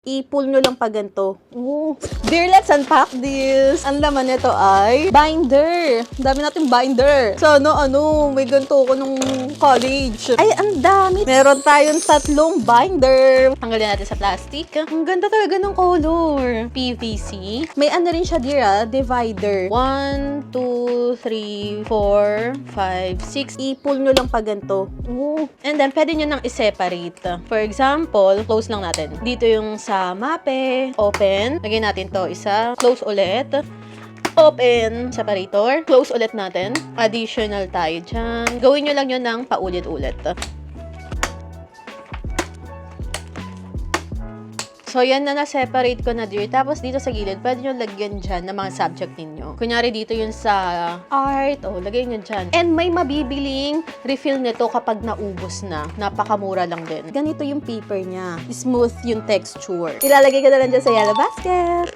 I-pull nyo lang pa ganito. Oh. Dear, let's unpack this. Ang laman nito ay binder. Ang dami natin binder. Sana may ganito ako nung college. Ay, ang dami. Meron tayong 3 binder. Tanggalin natin sa plastic. Ang ganda talaga ng color. PVC. May ano rin siya, dear, divider. 1, 2, 3, 4, 5, 6. I-pull nyo lang pa ganito. Oh. And then, pwede nyo nang i-separate. For example, close lang natin. Dito yung sa mape, open. Lagyan natin to isa. Close ulit. Open. Separator. Close ulit natin. Additional tayo dyan. Gawin nyo lang yun ng paulit-ulit. So, yan na na-separate ko na, dear. Tapos, dito sa gilid, pwede nyo lagyan dyan ng mga subject ninyo. Kunyari, dito yun sa art. Lagay nyo dyan. And may mabibiling refill nito kapag naubos na. Napakamura lang din. Ganito yung paper niya. Smooth yung texture. Ilalagay ko na lang dyan sa yellow basket.